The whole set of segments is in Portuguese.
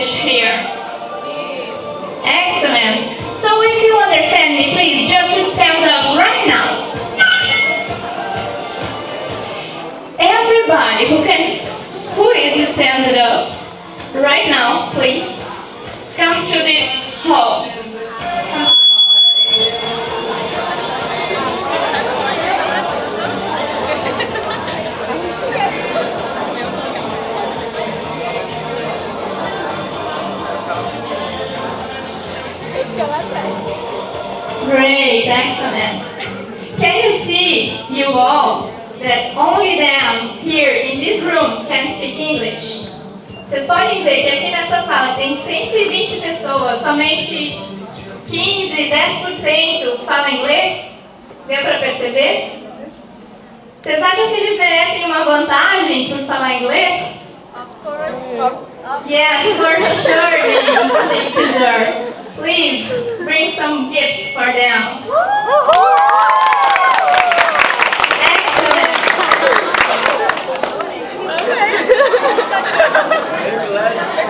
English here? Excellent. So if you understand me, please just stand up right now. Everybody who is standing up right now, please come to the hall. Great, excellent. Can you see, you all, that only them here in this room can speak English? Vocês podem ver que aqui nessa sala tem 120 pessoas, somente 15, 10% falam inglês? Deu para perceber? Vocês acham que eles merecem uma vantagem por falar inglês? Of course. Yes, for sure they deserve. Please, bring some gifts for them. Excellent.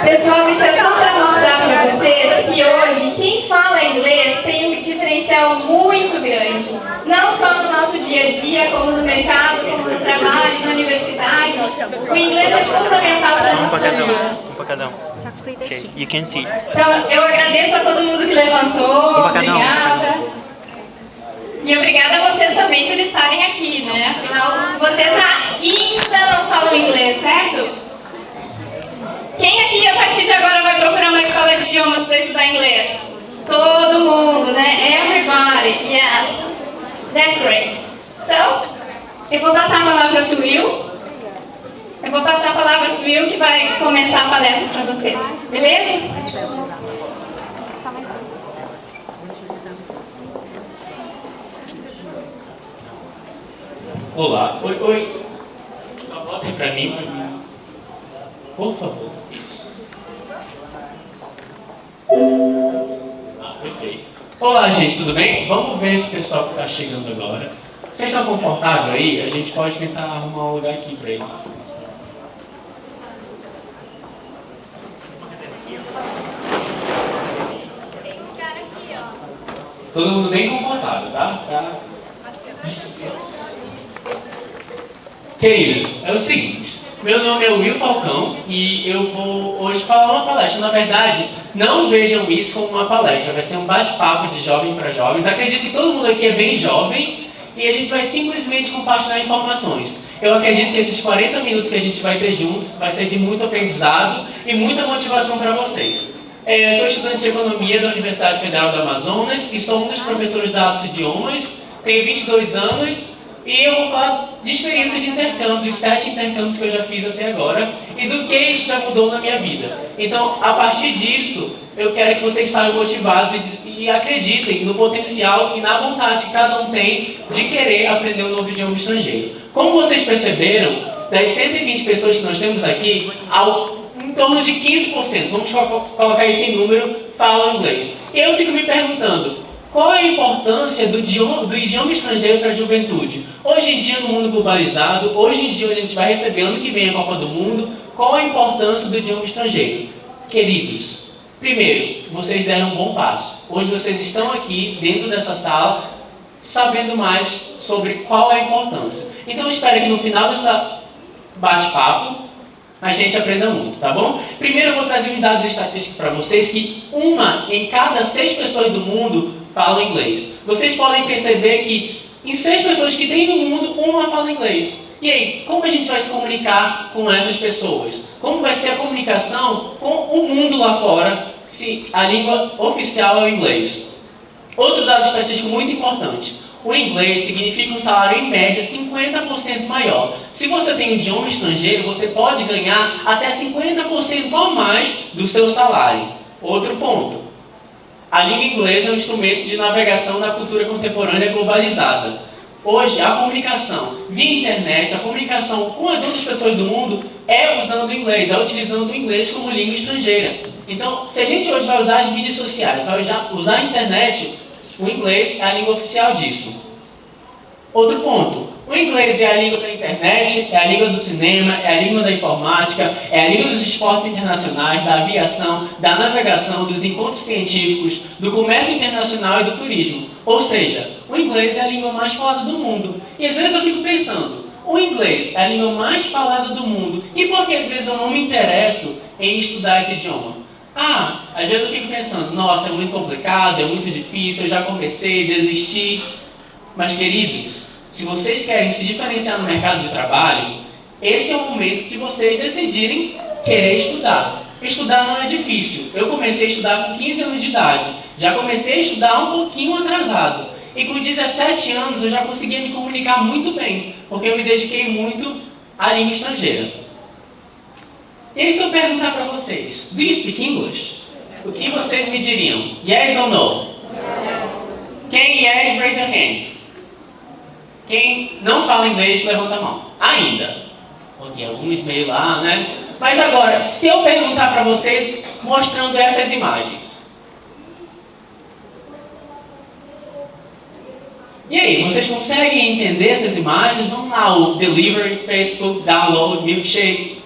Pessoal, isso é só para mostrar para vocês que hoje quem fala inglês tem um diferencial muito grande. Não só no nosso dia a dia, como no mercado, como no trabalho, na universidade. O inglês é fundamental para a nossa vida. Um para cada um. Okay, you can see. Então, eu agradeço a todo mundo que levantou. Obrigada. E obrigada a vocês também por estarem aqui, né? Afinal, vocês ainda não falam inglês, certo? Quem aqui, a partir de agora, vai procurar uma escola de idiomas para estudar inglês? Todo mundo, né? Everybody, yes. That's great. So, eu vou passar a palavra para o Will. Eu vou passar a palavra para o Will, que vai começar a palestra para vocês. Beleza? Olá. Oi. Só voltem para mim, por favor. Isso. Perfeito. Olá, gente, tudo bem? Vamos ver esse pessoal que está chegando agora. Vocês estão confortáveis aí? A gente pode tentar arrumar um lugar aqui para eles. Todo mundo bem confortável, tá? Queridos, é o seguinte, meu nome é Will Falcão e eu vou hoje falar uma palestra. Na verdade, não vejam isso como uma palestra, vai ser um bate-papo de jovem para jovens. Acredito que todo mundo aqui é bem jovem e a gente vai simplesmente compartilhar informações. Eu acredito que esses 40 minutos que a gente vai ter juntos vai ser de muito aprendizado e muita motivação para vocês. Eu sou estudante de Economia da Universidade Federal do Amazonas e sou um dos professores da Atos Idiomas, tenho 22 anos e eu vou falar de experiências de intercâmbio, 7 intercâmbios que eu já fiz até agora e do que isso já mudou na minha vida. Então, a partir disso, eu quero que vocês saiam motivados e acreditem no potencial e na vontade que cada um tem de querer aprender um novo idioma estrangeiro. Como vocês perceberam, das 120 pessoas que nós temos aqui, em torno de 15%, vamos colocar esse número, falam inglês. E eu fico me perguntando, qual é a importância do idioma estrangeiro para a juventude? Hoje em dia, no mundo globalizado, hoje em dia, onde a gente vai receber ano que vem a Copa do Mundo, qual a importância do idioma estrangeiro? Queridos, primeiro, vocês deram um bom passo. Hoje vocês estão aqui, dentro dessa sala, sabendo mais sobre qual é a importância. Então, eu espero que no final dessa bate-papo, a gente aprenda muito, tá bom? Primeiro eu vou trazer uns dados estatísticos para vocês que 1 em cada 6 pessoas do mundo fala inglês. Vocês podem perceber que em 6 pessoas que tem no mundo, 1 fala inglês. E aí, como a gente vai se comunicar com essas pessoas? Como vai ser a comunicação com o mundo lá fora, se a língua oficial é o inglês? Outro dado estatístico muito importante. O inglês significa um salário em média 50% maior. Se você tem um idioma estrangeiro, você pode ganhar até 50% a mais do seu salário. Outro ponto. A língua inglesa é um instrumento de navegação na cultura contemporânea globalizada. Hoje, a comunicação via internet, a comunicação com as outras pessoas do mundo é usando o inglês, é utilizando o inglês como língua estrangeira. Então, se a gente hoje vai usar as mídias sociais, vai usar a internet, o inglês é a língua oficial disso. Outro ponto, O inglês é a língua da internet, é a língua do cinema, é a língua da informática, é a língua dos esportes internacionais, da aviação, da navegação, dos encontros científicos, do comércio internacional e do turismo. Ou seja, o inglês é a língua mais falada do mundo. E às vezes eu fico pensando, o inglês é a língua mais falada do mundo, e por que às vezes eu não me interesso em estudar esse idioma? Às vezes eu fico pensando, nossa, é muito complicado, é muito difícil, eu já comecei, desisti. Mas queridos, se vocês querem se diferenciar no mercado de trabalho, esse é o momento de vocês decidirem querer estudar. Estudar não é difícil. Eu comecei a estudar com 15 anos de idade. Já comecei a estudar um pouquinho atrasado. E com 17 anos eu já conseguia me comunicar muito bem, porque eu me dediquei muito à língua estrangeira. E aí se eu perguntar para vocês, do you speak English? O que vocês me diriam? Yes ou no? Yes. Quem yes, raise your hand. Quem não fala inglês, levanta a mão. Ainda. Porque alguns meio lá, né? Mas agora, se eu perguntar para vocês, mostrando essas imagens. E aí, vocês conseguem entender essas imagens? Vamos lá, o Delivery, Facebook, Download, Milkshake,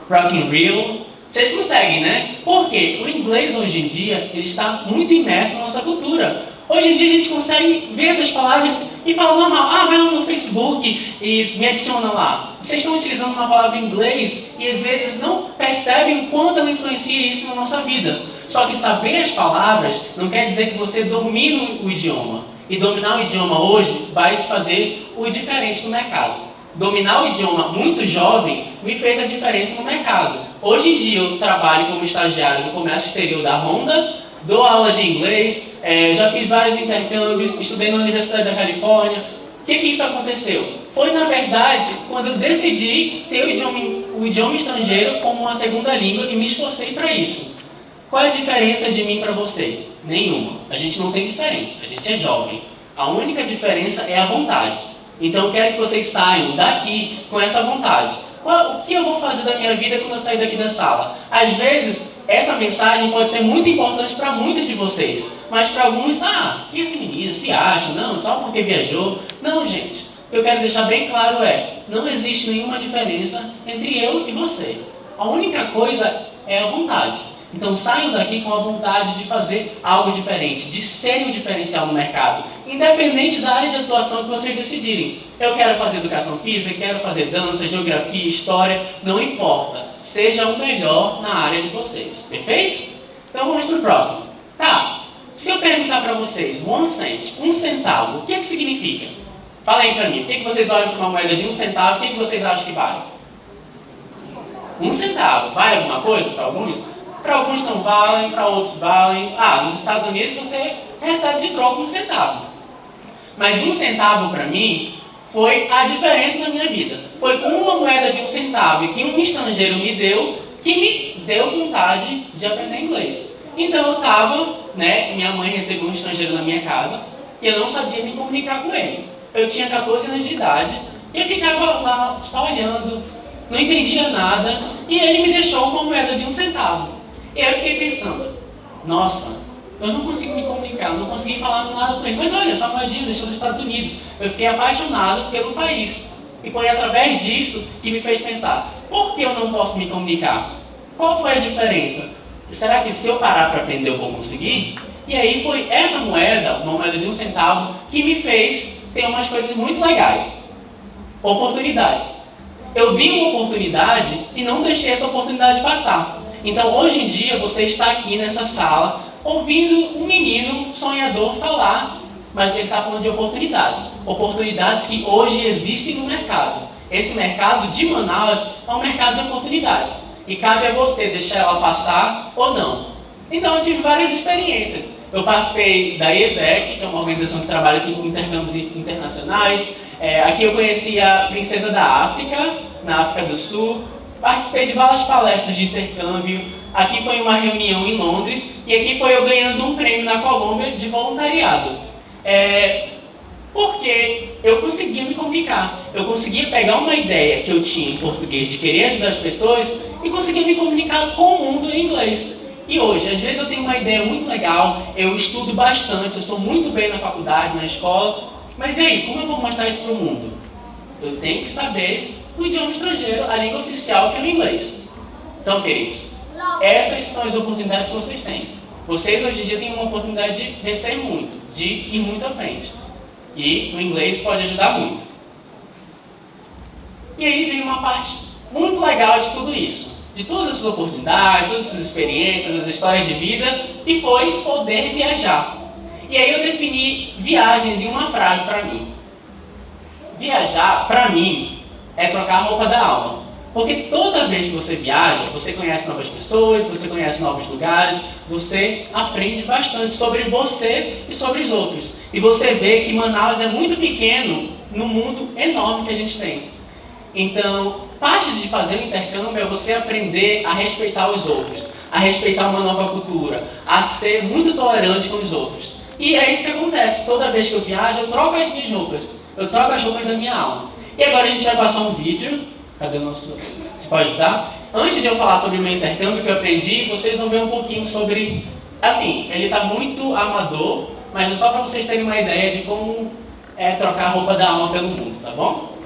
Rock and Reel. Vocês conseguem, né? Porque o inglês hoje em dia, ele está muito imerso na nossa cultura. Hoje em dia a gente consegue ver essas palavras e fala normal, vai lá no Facebook e me adiciona lá. Vocês estão utilizando uma palavra em inglês e às vezes não percebem o quanto ela influencia isso na nossa vida. Só que saber as palavras não quer dizer que você domina o idioma. E dominar o idioma hoje vai te fazer o diferente no mercado. Dominar o idioma muito jovem me fez a diferença no mercado. Hoje em dia eu trabalho como estagiário no comércio exterior da Honda, dou aula de inglês, já fiz vários intercâmbios, estudei na Universidade da Califórnia. O que isso aconteceu? Foi, na verdade, quando eu decidi ter o idioma estrangeiro como uma segunda língua e me esforcei para isso. Qual é a diferença de mim para você? Nenhuma. A gente não tem diferença, a gente é jovem. A única diferença é a vontade. Então eu quero que vocês saiam daqui com essa vontade. O que eu vou fazer da minha vida quando eu sair daqui da sala? Às vezes, essa mensagem pode ser muito importante para muitos de vocês, mas para alguns, que esse menino se acha, não, só porque viajou. Não, gente, o que eu quero deixar bem claro não existe nenhuma diferença entre eu e você. A única coisa é a vontade. Então saiam daqui com a vontade de fazer algo diferente, de ser um diferencial no mercado, independente da área de atuação que vocês decidirem. Eu quero fazer educação física, quero fazer dança, geografia, história, não importa. Seja o melhor na área de vocês, perfeito? Então vamos para o próximo. Se eu perguntar para vocês, 1 cent, 1 centavo, o que significa? Fala aí para mim, o que vocês olham para uma moeda de 1 centavo, o que vocês acham que vale? 1 centavo, vale alguma coisa para alguns? Para alguns não valem, para outros valem. Nos Estados Unidos você recebe de troca 1 centavo. Mas 1 centavo para mim foi a diferença na minha vida. Foi uma moeda de 1 centavo que um estrangeiro me deu, que me deu vontade de aprender inglês. Então eu estava, minha mãe recebeu um estrangeiro na minha casa e eu não sabia me comunicar com ele. Eu tinha 14 anos de idade e eu ficava lá só olhando, não entendia nada e ele me deixou uma moeda de 1 centavo. E aí eu fiquei pensando, nossa, eu não consigo me comunicar, não consegui falar nada com ele. Mas olha, essa moedinha deixou dos Estados Unidos. Eu fiquei apaixonado pelo país. E foi através disso que me fez pensar, por que eu não posso me comunicar? Qual foi a diferença? Será que se eu parar para aprender eu vou conseguir? E aí foi essa moeda, uma moeda de 1 centavo, que me fez ter umas coisas muito legais. Oportunidades. Eu vi uma oportunidade e não deixei essa oportunidade passar. Então hoje em dia você está aqui nessa sala ouvindo um menino sonhador falar, mas ele está falando de oportunidades. Oportunidades que hoje existem no mercado. Esse mercado de Manaus é um mercado de oportunidades. E cabe a você deixar ela passar ou não. Então eu tive várias experiências. Eu participei da IESEC, que é uma organização que trabalha com intercâmbios internacionais. Aqui eu conheci a Princesa da África, na África do Sul. Participei de várias palestras de intercâmbio. Aqui foi uma reunião em Londres. E aqui foi eu ganhando um prêmio na Colômbia de voluntariado. Porque eu conseguia me comunicar. Eu conseguia pegar uma ideia que eu tinha em português de querer ajudar as pessoas e conseguia me comunicar com o mundo em inglês. E hoje, às vezes eu tenho uma ideia muito legal, eu estudo bastante, eu estou muito bem na faculdade, na escola, mas e aí, como eu vou mostrar isso para o mundo? Eu tenho que saber o idioma estrangeiro, a língua oficial, que é o inglês. Então, queridos, essas são as oportunidades que vocês têm. Vocês hoje em dia têm uma oportunidade de crescer muito, de ir muito à frente. E o inglês pode ajudar muito. E aí vem uma parte muito legal de tudo isso. De todas essas oportunidades, todas essas experiências, as histórias de vida, que foi poder viajar. E aí eu defini viagens em uma frase para mim. Viajar, para mim, é trocar a roupa da alma. Porque toda vez que você viaja, você conhece novas pessoas, você conhece novos lugares, você aprende bastante sobre você e sobre os outros. E você vê que Manaus é muito pequeno no mundo enorme que a gente tem. Então, parte de fazer o intercâmbio é você aprender a respeitar os outros, a respeitar uma nova cultura, a ser muito tolerante com os outros. E é isso que acontece. Toda vez que eu viajo, eu troco as minhas roupas. Eu troco as roupas da minha alma. E agora a gente vai passar um vídeo. Cadê o nosso... Você pode dar? Antes de eu falar sobre o meu intercâmbio que eu aprendi, vocês vão ver um pouquinho sobre... Assim, ele está muito amador, mas é só para vocês terem uma ideia de como é trocar a roupa da alma pelo mundo, tá bom?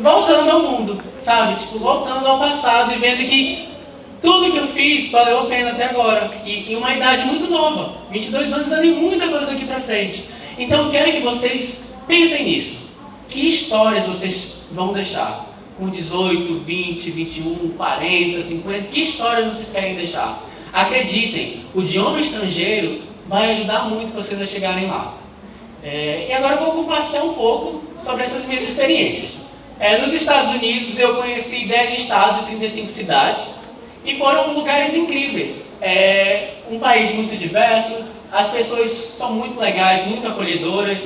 voltando ao mundo, sabe? Tipo, voltando ao passado e vendo que tudo que eu fiz valeu a pena até agora. E em uma idade muito nova. 22 anos ainda tem muita coisa daqui pra frente. Então eu quero que vocês pensem nisso. Que histórias vocês vão deixar? Com 18, 20, 21, 40, 50, que histórias vocês querem deixar? Acreditem, o idioma estrangeiro vai ajudar muito vocês a chegarem lá. E agora eu vou compartilhar um pouco sobre essas minhas experiências. Nos Estados Unidos eu conheci 10 estados e 35 cidades e foram lugares incríveis. Um país muito diverso, as pessoas são muito legais, muito acolhedoras.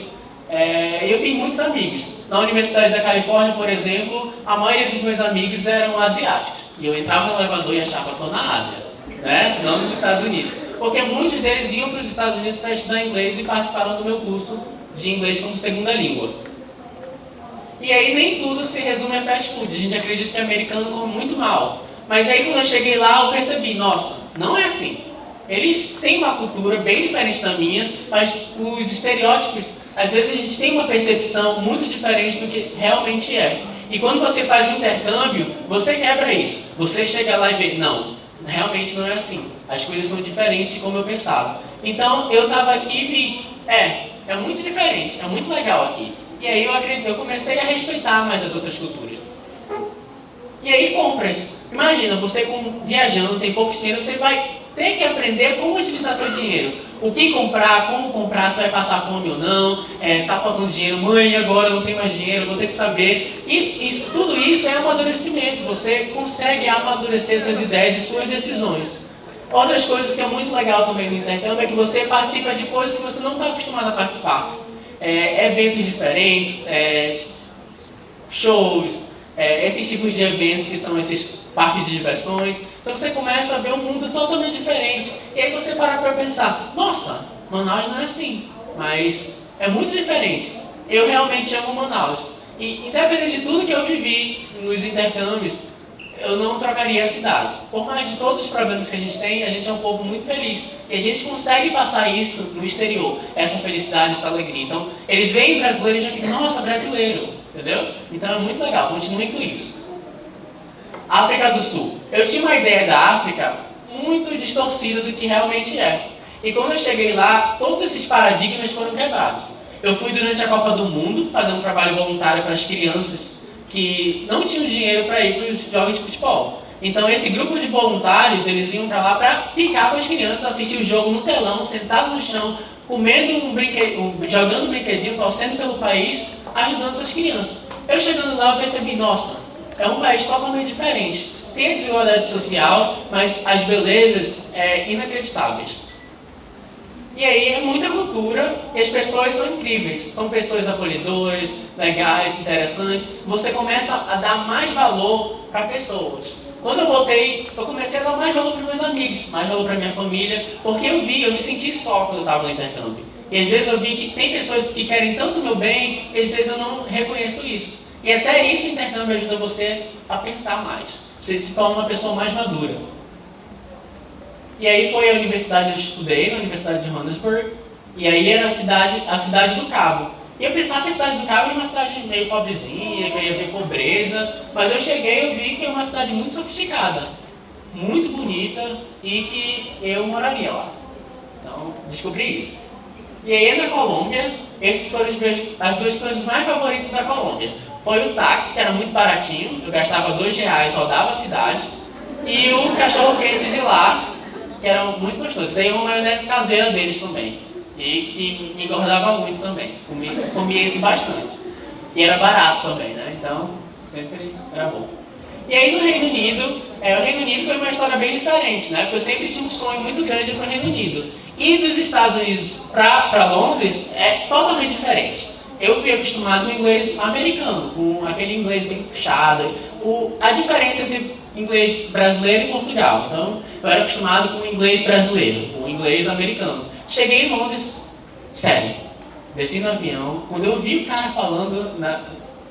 Eu fiz muitos amigos. Na Universidade da Califórnia, por exemplo, a maioria dos meus amigos eram asiáticos. E eu entrava no elevador e achava que estou na Ásia, né? Não nos Estados Unidos. Porque muitos deles iam para os Estados Unidos para estudar inglês e participaram do meu curso de inglês como segunda língua. E aí nem tudo se resume a fast food. A gente acredita que americano come muito mal. Mas aí quando eu cheguei lá, eu percebi, nossa, não é assim. Eles têm uma cultura bem diferente da minha, mas os estereótipos, às vezes a gente tem uma percepção muito diferente do que realmente é. E quando você faz um intercâmbio, você quebra isso. Você chega lá e vê, não, realmente não é assim. As coisas são diferentes de como eu pensava. Então, eu estava aqui e vi, é muito diferente, é muito legal aqui. E aí eu comecei a respeitar mais as outras culturas. E aí, compras. Imagina, você viajando, tem pouco dinheiro, você vai ter que aprender como utilizar seu dinheiro. O que comprar, como comprar, se vai passar fome ou não, tá faltando dinheiro, mãe, agora não tem mais dinheiro, vou ter que saber. E tudo isso é amadurecimento, você consegue amadurecer suas ideias e suas decisões. Outras coisas que é muito legal também no intercâmbio é que você participa de coisas que você não está acostumado a participar. Eventos diferentes, shows, esses tipos de eventos que são esses parques de diversões. Então você começa a ver um mundo totalmente diferente. E aí você para pensar, nossa, Manaus não é assim, mas é muito diferente. Eu realmente amo Manaus. E independente de tudo que eu vivi nos intercâmbios, eu não trocaria a cidade. Por mais de todos os problemas que a gente é um povo muito feliz. E a gente consegue passar isso no exterior, essa felicidade, essa alegria. Então, eles veem brasileiro e já ficam, nossa, brasileiro, entendeu? Então é muito legal, continuem com isso. África do Sul. Eu tinha uma ideia da África muito distorcida do que realmente é. E quando eu cheguei lá, todos esses paradigmas foram quebrados. Eu fui durante a Copa do Mundo fazer um trabalho voluntário para as crianças que não tinham dinheiro para ir para os jogos de futebol. Então esse grupo de voluntários, eles iam para lá para ficar com as crianças, assistir o jogo no telão, sentado no chão, comendo jogando um brinquedinho, torcendo pelo país, ajudando essas crianças. Eu chegando lá, eu percebi, nossa, é um país totalmente diferente. Tem a desigualdade social, mas as belezas inacreditáveis. E aí é muita cultura e as pessoas são incríveis. São pessoas acolhedoras, legais, interessantes. Você começa a dar mais valor para pessoas. Quando eu voltei, eu comecei a dar mais valor para meus amigos, mais valor para minha família, porque eu me senti só quando eu estava no intercâmbio. E às vezes eu vi que tem pessoas que querem tanto o meu bem, e às vezes eu não reconheço isso. E até isso o intercâmbio ajuda você a pensar mais. Você se torna uma pessoa mais madura. E aí foi a universidade que eu estudei, na Universidade de Johannesburg, e aí era a cidade do Cabo. E eu pensava que a cidade do Cabo era uma cidade meio pobrezinha, que eu ia ver pobreza, mas eu cheguei e vi que é uma cidade muito sofisticada, muito bonita e que eu moraria lá. Então, descobri isso. E aí na Colômbia, essas foram as duas coisas mais favoritas da Colômbia. Foi o táxi, que era muito baratinho, eu gastava R$2, rodava a cidade, e o cachorro-quente de lá, que era muito gostoso. Tem uma maionese caseira deles também, e que me engordava muito também, comia isso bastante. E era barato também, né? Então, sempre era bom. E aí no Reino Unido, o Reino Unido foi uma história bem diferente, né? Porque eu sempre tinha um sonho muito grande para o Reino Unido. E dos Estados Unidos para Londres é totalmente diferente. Eu fui acostumado com o inglês americano, com aquele inglês bem puxado. A diferença entre inglês brasileiro e Portugal. Então, eu era acostumado com o inglês brasileiro, com o inglês americano. Cheguei em Londres, sério, desci no avião, quando eu vi o cara falando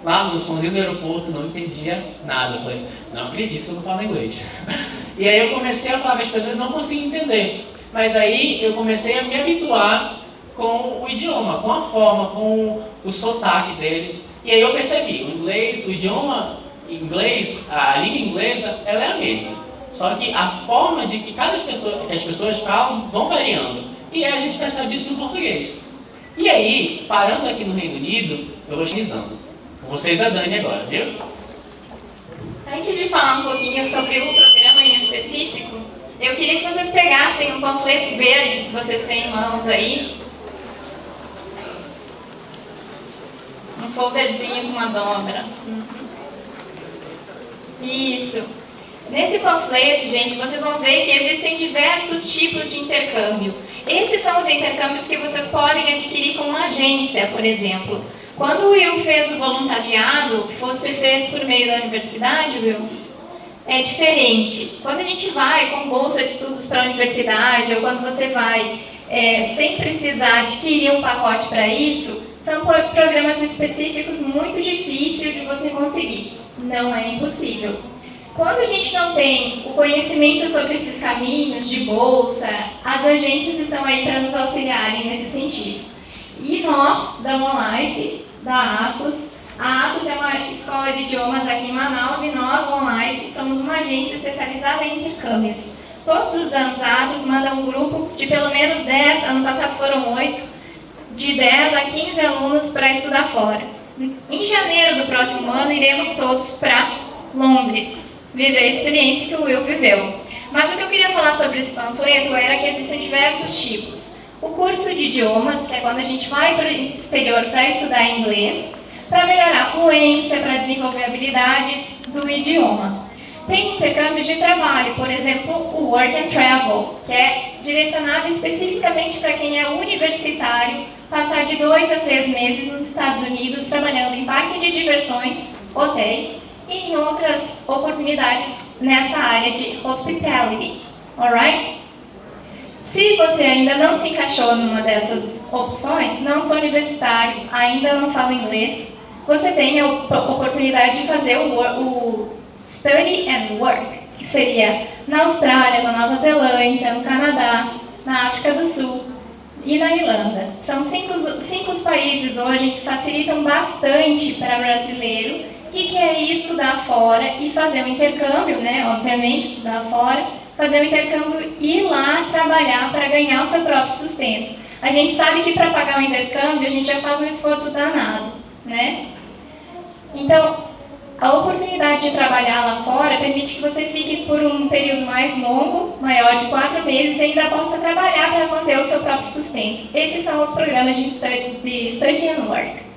lá no somzinho do aeroporto, não entendia nada. Eu falei, não acredito que eu não falo inglês. E aí eu comecei a falar, as pessoas não conseguiam entender. Mas aí eu comecei a me habituar com o idioma, com a forma, com o sotaque deles. E aí eu percebi, o idioma inglês, a língua inglesa, ela é a mesma. Só que a forma de que as pessoas falam vão variando. E aí a gente percebe isso no português. E aí, parando aqui no Reino Unido, eu vou finalizando. Com vocês a Dani agora, viu? Antes de falar um pouquinho sobre o programa em específico, eu queria que vocês pegassem um panfleto verde que vocês têm em mãos aí. folderzinho com uma dobra. Isso. Nesse panfleto, gente, vocês vão ver que existem diversos tipos de intercâmbio. Esses são os intercâmbios que vocês podem adquirir com uma agência, por exemplo. Quando o Will fez o voluntariado, você fez por meio da universidade, Will? É diferente. Quando a gente vai com bolsa de estudos para a universidade, ou quando você vai sem precisar adquirir um pacote para isso, são programas específicos muito difíceis de você conseguir. Não é impossível. Quando a gente não tem o conhecimento sobre esses caminhos de bolsa, as agências estão aí para nos auxiliarem nesse sentido. E nós, da OneLife, da Atos, a Atos é uma escola de idiomas aqui em Manaus e nós, OneLife, somos uma agência especializada em intercâmbios. Todos os anos a Atos manda um grupo de pelo menos 10, ano passado foram 8, de 10 a 15 alunos para estudar fora. Em janeiro do próximo ano, iremos todos para Londres, viver a experiência que o Will viveu. Mas o que eu queria falar sobre esse panfleto era que existem diversos tipos. O curso de idiomas, que é quando a gente vai para o exterior para estudar inglês, para melhorar a fluência, para desenvolver habilidades do idioma. Tem intercâmbio de trabalho, por exemplo, o Work and Travel, que é direcionado especificamente para quem é universitário, passar de 2 a 3 meses nos Estados Unidos, trabalhando em parque de diversões, hotéis, e em outras oportunidades nessa área de hospitality, alright? Se você ainda não se encaixou numa dessas opções, não sou universitário, ainda não falo inglês, você tem a oportunidade de fazer o Study and Work, que seria na Austrália, na Nova Zelândia, no Canadá, na África do Sul e na Irlanda. São cinco os países hoje que facilitam bastante para brasileiro que quer ir estudar fora e fazer um intercâmbio, né? Obviamente, estudar fora, fazer um intercâmbio e ir lá trabalhar para ganhar o seu próprio sustento. A gente sabe que para pagar o intercâmbio a gente já faz um esforço danado, né? Então, a oportunidade de trabalhar lá fora permite que você fique por um período mais longo, maior de 4 meses, e ainda possa trabalhar para manter o seu próprio sustento. Esses são os programas de Study and Work.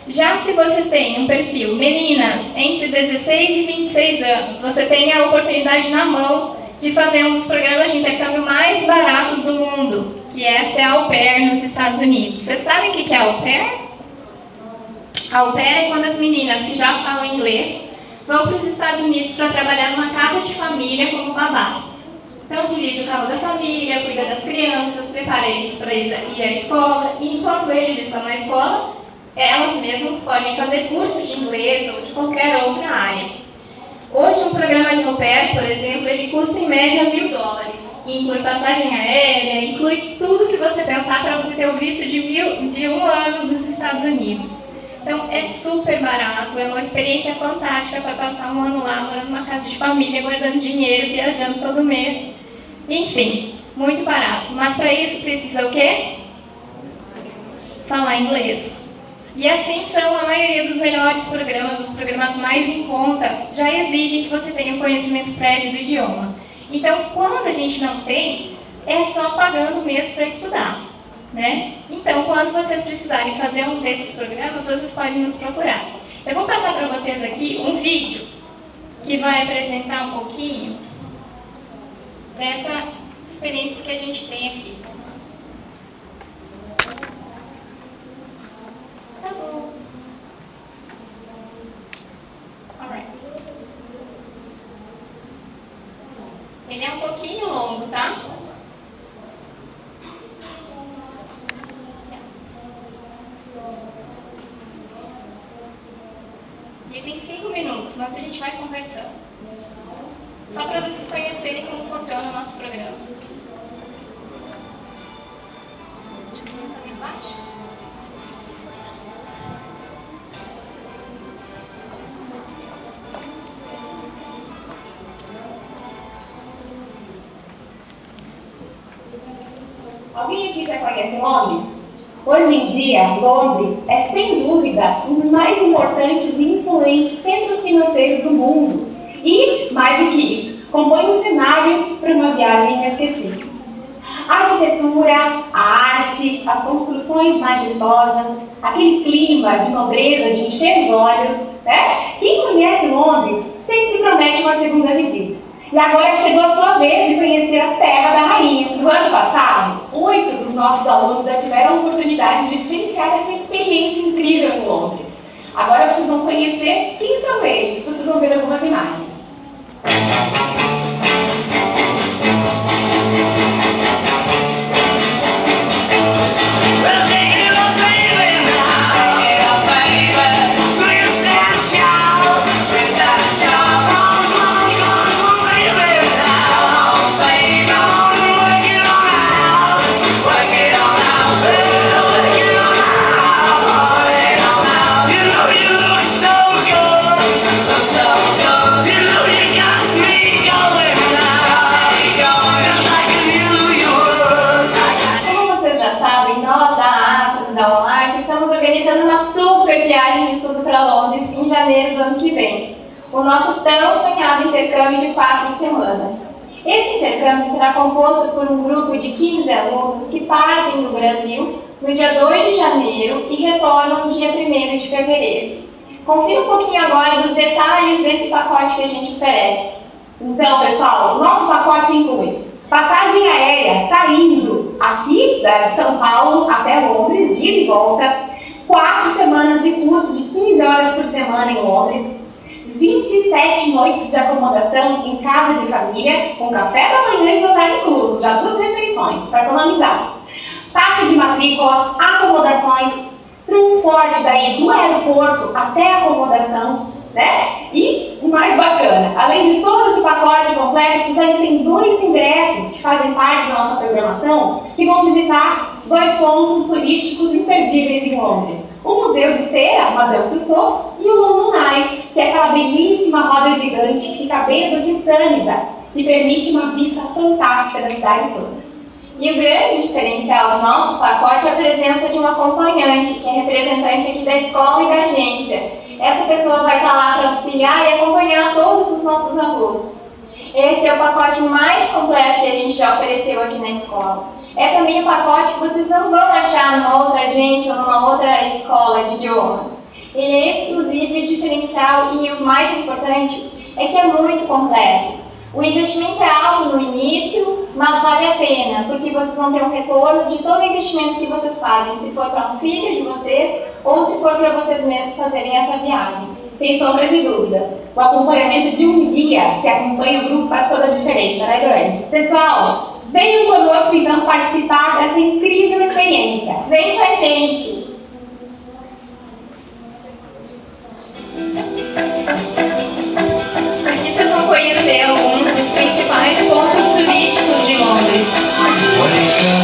Já se vocês têm um perfil meninas entre 16 e 26 anos, você tem a oportunidade na mão de fazer um dos programas de intercâmbio mais baratos do mundo, que é ser au pair nos Estados Unidos. Vocês sabem o que é au pair? Au pair é quando as meninas que já falam inglês vão para os Estados Unidos para trabalhar numa casa de família como babás. Então dirige o carro da família, cuida das crianças, prepara eles para ir à escola, e enquanto eles estão na escola, elas mesmas podem fazer cursos de inglês ou de qualquer outra área. Hoje, um programa de au pair, por exemplo, ele custa em média $1.000. Inclui passagem aérea, inclui tudo que você pensar para você ter o visto de 1 ano nos Estados Unidos. Então, é super barato, é uma experiência fantástica para passar 1 ano lá, morando numa casa de família, guardando dinheiro, viajando todo mês. Enfim, muito barato. Mas para isso precisa o quê? Falar inglês. E assim são a maioria dos melhores programas, os programas mais em conta, já exigem que você tenha um conhecimento prévio do idioma. Então, quando a gente não tem, é só pagando mesmo para estudar, né? Então, quando vocês precisarem fazer um desses programas, vocês podem nos procurar. Eu vou passar para vocês aqui um vídeo que vai apresentar um pouquinho dessa experiência que a gente tem aqui. Tá bom. Alright. Ele é um pouquinho longo, tá? E ele tem 5 minutos, mas a gente vai conversando. Só para vocês conhecerem como funciona o nosso programa. Fazer embaixo? Alguém aqui já conhece Londres? Hoje em dia, Londres é sem dúvida um dos mais importantes e influentes centros financeiros do mundo. E, mais do que isso, compõe um cenário para uma viagem inesquecível. A arquitetura, a arte, as construções majestosas, aquele clima de nobreza, de encher os olhos, né? Quem conhece Londres sempre promete uma segunda visita. E agora chegou a sua vez de conhecer a Terra da Rainha. No ano passado, 8 dos nossos alunos já tiveram a oportunidade de vivenciar essa experiência incrível em Londres. Agora vocês vão conhecer quem são eles. Vocês vão ver algumas imagens. Em janeiro do ano que vem, o nosso tão sonhado intercâmbio de 4 semanas. Esse intercâmbio será composto por um grupo de 15 alunos que partem do Brasil no dia 2 de janeiro e retornam no dia 1º de fevereiro. Confira um pouquinho agora dos detalhes desse pacote que a gente oferece. Então, pessoal, o nosso pacote inclui passagem aérea saindo aqui de São Paulo até Londres, de ida e volta, 4 semanas de curso de 15 horas por semana em Londres, 27 noites de acomodação em casa de família, com café da manhã e jantar incluso, já 2 refeições, para economizar. Taxa de matrícula, acomodações, transporte daí do aeroporto até a acomodação, né? E o mais bacana, além de todo esse pacote completo, vocês ainda têm 2 ingressos que fazem parte da nossa programação, que vão visitar 2 pontos turísticos imperdíveis em Londres. O Museu de Cera, Madame Tussauds, e o London Eye, que é aquela belíssima roda gigante que fica à beira do rio Tamisa e permite uma vista fantástica da cidade toda. E o grande diferencial do nosso pacote é a presença de um acompanhante, que é representante aqui da escola e da agência. Essa pessoa vai estar lá para auxiliar e acompanhar todos os nossos alunos. Esse é o pacote mais completo que a gente já ofereceu aqui na escola. É também um pacote que vocês não vão achar numa outra agência ou numa outra escola de idiomas. Ele é exclusivo e diferencial, e o mais importante é que é muito completo. O investimento é alto no início, mas vale a pena, porque vocês vão ter um retorno de todo o investimento que vocês fazem, se for para um filho de vocês ou se for para vocês mesmos fazerem essa viagem. Sem sombra de dúvidas, o acompanhamento de um guia que acompanha o grupo faz toda a diferença, né, Dani? Pessoal, venham conosco então participar dessa incrível experiência. Vem com a gente! Aqui vocês vão conhecer alguns dos principais pontos turísticos de Londres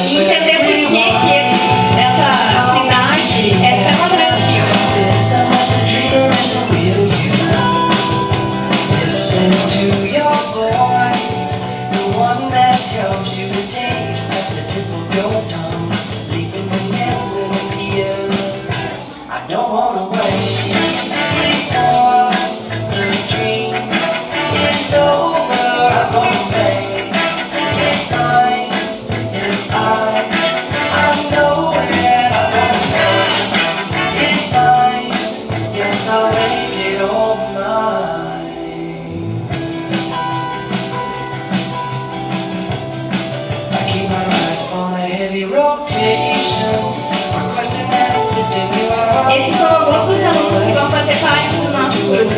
e entender por que essa cidade é tão atrativa. Esses são alguns dos alunos que vão fazer parte do nosso grupo.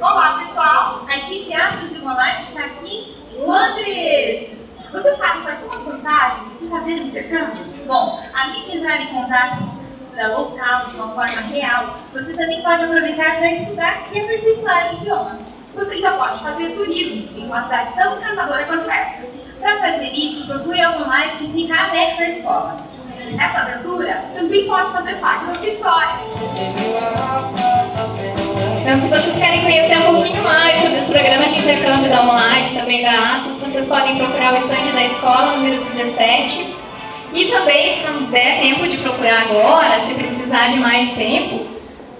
Olá pessoal, a equipe Atos e Online está aqui em Londres. Você sabe quais são as vantagens de se fazer um intercâmbio? Bom, além de entrar em contato com o local de uma forma real, você também pode aproveitar para estudar e aperfeiçoar o idioma. Você ainda pode fazer turismo em uma cidade tão encantadora quanto esta. Para fazer isso, procure algum live que fica anexo à escola. Essa aventura também pode fazer parte da sua história. Então, se vocês querem conhecer um pouquinho mais sobre os programas de intercâmbio da Online, também da Atos, vocês podem procurar o stand da escola, número 17. E também, se não der tempo de procurar agora, se precisar de mais tempo,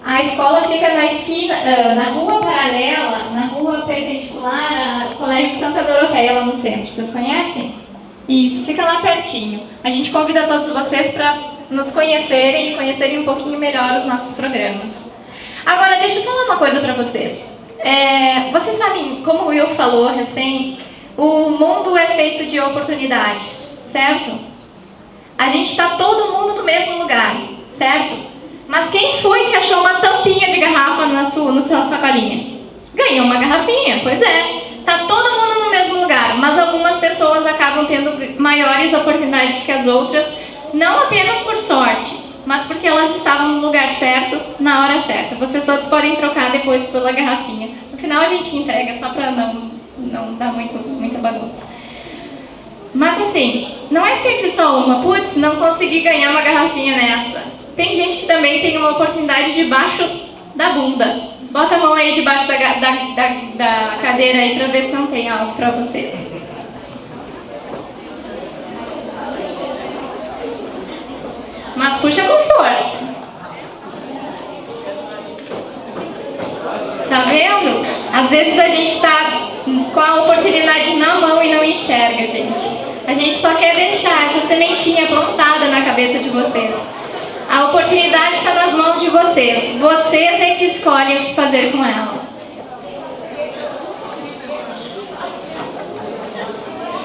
a escola fica na esquina, na rua paralela, na rua perpendicular ao Colégio Santa Doroteia, lá no centro. Vocês conhecem? Isso, fica lá pertinho. A gente convida todos vocês para nos conhecerem e conhecerem um pouquinho melhor os nossos programas. Agora, deixa eu falar uma coisa para vocês. Vocês sabem, como o Will falou recém, o mundo é feito de oportunidades, certo? A gente está todo mundo no mesmo lugar, certo? Mas quem foi que achou uma tampinha de garrafa na sua sacolinha? Ganhou uma garrafinha, pois é. Está todo mundo no mesmo lugar, mas algumas pessoas acabam tendo maiores oportunidades que as outras, não apenas por sorte, mas porque elas estavam no lugar certo, na hora certa. Vocês todos podem trocar depois pela garrafinha. No final a gente entrega, só para não dar muita bagunça. Mas assim, não é sempre só uma. Putz, não consegui ganhar uma garrafinha nessa. Tem gente que também tem uma oportunidade debaixo da bunda. Bota a mão aí debaixo da cadeira aí para ver se não tem algo para vocês. Mas puxa com força. Tá vendo? Às vezes a gente está com a oportunidade na mão e não enxerga, gente. A gente só quer deixar essa sementinha plantada na cabeça de vocês. A oportunidade está nas mãos de vocês. Vocês é que escolhem o que fazer com ela.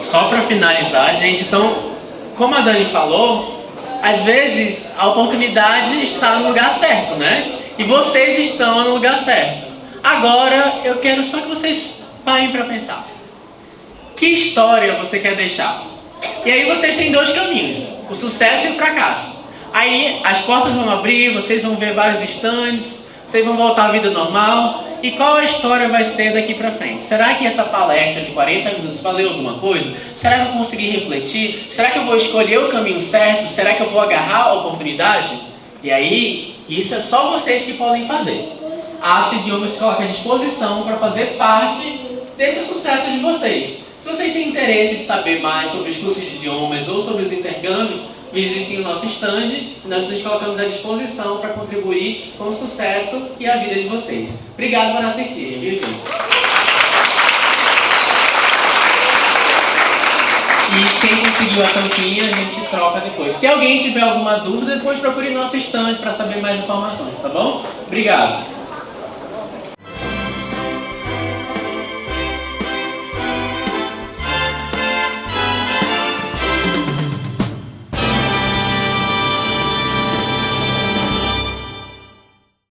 Só para finalizar, gente, então, como a Dani falou, às vezes a oportunidade está no lugar certo, né? E vocês estão no lugar certo. Agora, eu quero só que vocês parem para pensar. Que história você quer deixar? E aí vocês têm dois caminhos, o sucesso e o fracasso. Aí as portas vão abrir, vocês vão ver vários estandes, vocês vão voltar à vida normal. E qual a história vai ser daqui para frente? Será que essa palestra de 40 minutos valeu alguma coisa? Será que eu consegui refletir? Será que eu vou escolher o caminho certo? Será que eu vou agarrar a oportunidade? E aí, isso é só vocês que podem fazer. A Atos Idiomas se coloca à disposição para fazer parte desse sucesso de vocês. Se vocês têm interesse de saber mais sobre os cursos de idiomas ou sobre os intercâmbios, visitem o nosso stand e nós nos colocamos à disposição para contribuir com o sucesso e a vida de vocês. Obrigado por assistirem, viu, gente? E quem conseguiu a tampinha, a gente troca depois. Se alguém tiver alguma dúvida, depois procure nosso stand para saber mais informações, tá bom? Obrigado.